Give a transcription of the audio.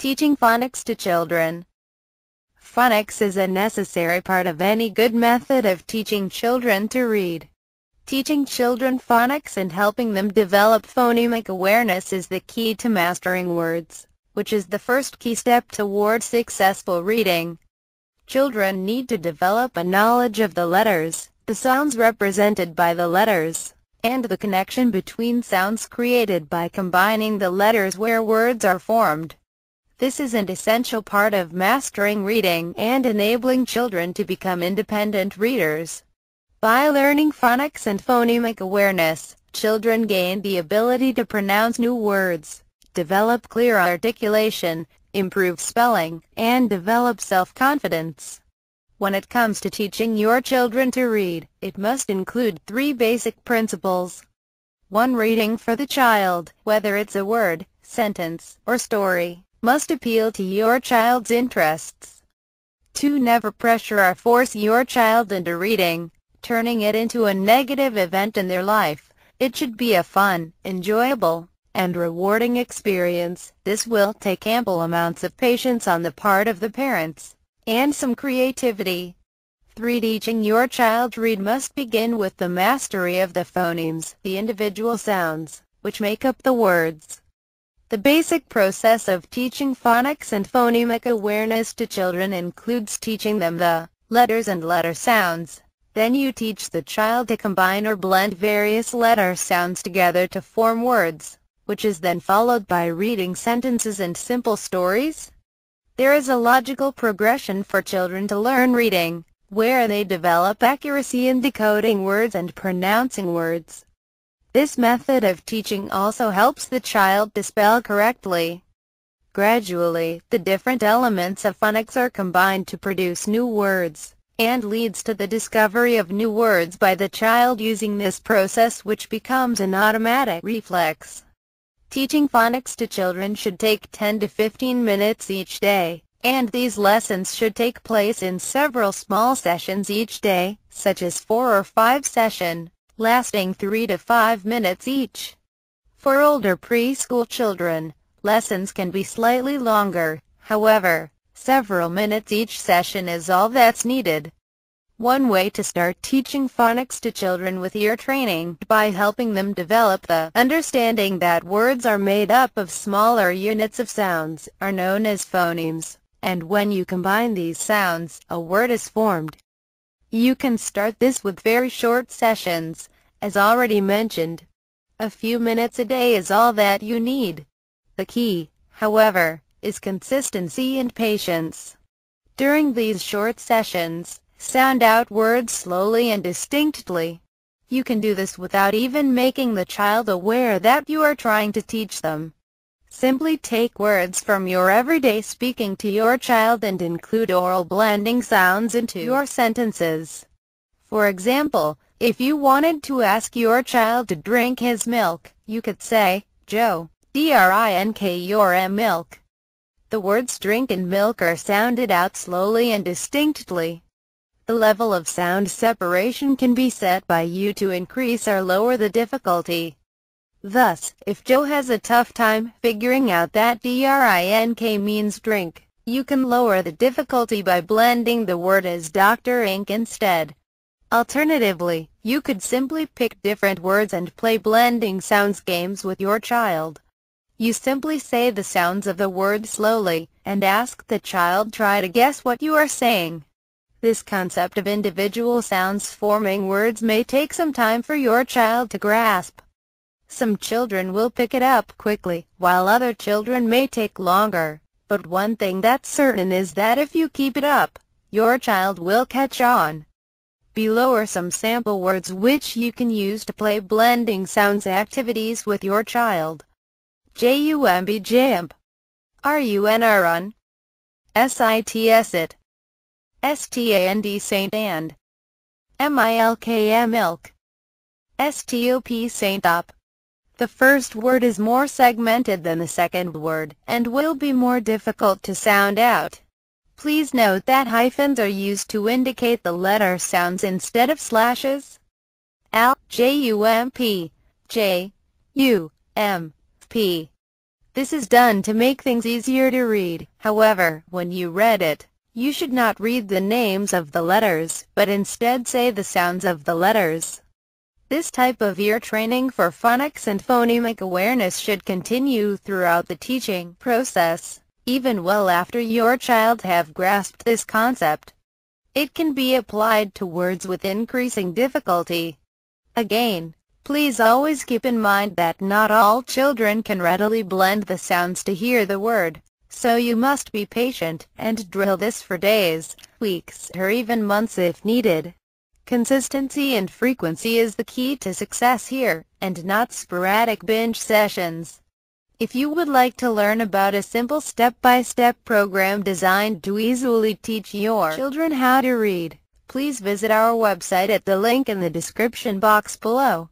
Teaching phonics to children. Phonics is a necessary part of any good method of teaching children to read. Teaching children phonics and helping them develop phonemic awareness is the key to mastering words, which is the first key step toward successful reading. Children need to develop a knowledge of the letters, the sounds represented by the letters, and the connection between sounds created by combining the letters where words are formed. This is an essential part of mastering reading and enabling children to become independent readers. By learning phonics and phonemic awareness, children gain the ability to pronounce new words, develop clear articulation, improve spelling, and develop self-confidence. When it comes to teaching your children to read, it must include 3 basic principles. 1. Reading for the child, whether it's a word, sentence, or story, must appeal to your child's interests. 2. Never pressure or force your child into reading, turning it into a negative event in their life. It should be a fun, enjoyable, and rewarding experience. This will take ample amounts of patience on the part of the parents, and some creativity. 3. Teaching your child to read must begin with the mastery of the phonemes, the individual sounds, which make up the words. The basic process of teaching phonics and phonemic awareness to children includes teaching them the letters and letter sounds. Then you teach the child to combine or blend various letter sounds together to form words, which is then followed by reading sentences and simple stories. There is a logical progression for children to learn reading, where they develop accuracy in decoding words and pronouncing words. This method of teaching also helps the child to spell correctly. Gradually, the different elements of phonics are combined to produce new words, and leads to the discovery of new words by the child using this process, which becomes an automatic reflex. Teaching phonics to children should take 10 to 15 minutes each day, and these lessons should take place in several small sessions each day, such as 4 or 5 sessions, lasting 3 to 5 minutes each. For older preschool children, lessons can be slightly longer. However, several minutes each session is all that's needed. One way to start teaching phonics to children with ear training, by helping them develop the understanding that words are made up of smaller units of sounds, are known as phonemes, and when you combine these sounds, a word is formed. You can start this with very short sessions, as already mentioned. A few minutes a day is all that you need. The key, however, is consistency and patience. During these short sessions, sound out words slowly and distinctly. You can do this without even making the child aware that you are trying to teach them. Simply take words from your everyday speaking to your child and include oral blending sounds into your sentences. For example, if you wanted to ask your child to drink his milk, you could say, "Joe, drink your milk." The words drink and milk are sounded out slowly and distinctly. The level of sound separation can be set by you to increase or lower the difficulty. Thus, if Joe has a tough time figuring out that drink means drink, you can lower the difficulty by blending the word as Dr. Ink instead. Alternatively, you could simply pick different words and play blending sounds games with your child. You simply say the sounds of the word slowly, and ask the child try to guess what you are saying. This concept of individual sounds forming words may take some time for your child to grasp. Some children will pick it up quickly, while other children may take longer. But one thing that's certain is that if you keep it up, your child will catch on. Below are some sample words which you can use to play blending sounds activities with your child. Jump jump, run, sit stand saint and, milk milk, stop saint up. The first word is more segmented than the second word, and will be more difficult to sound out. Please note that hyphens are used to indicate the letter sounds instead of slashes. Jump, jump, This is done to make things easier to read. However, when you read it, you should not read the names of the letters, but instead say the sounds of the letters. This type of ear training for phonics and phonemic awareness should continue throughout the teaching process, even well after your child have grasped this concept. It can be applied to words with increasing difficulty. Again, please always keep in mind that not all children can readily blend the sounds to hear the word, so you must be patient and drill this for days, weeks, or even months if needed. Consistency and frequency is the key to success here, and not sporadic binge sessions. If you would like to learn about a simple step-by-step program designed to easily teach your children how to read, please visit our website at the link in the description box below.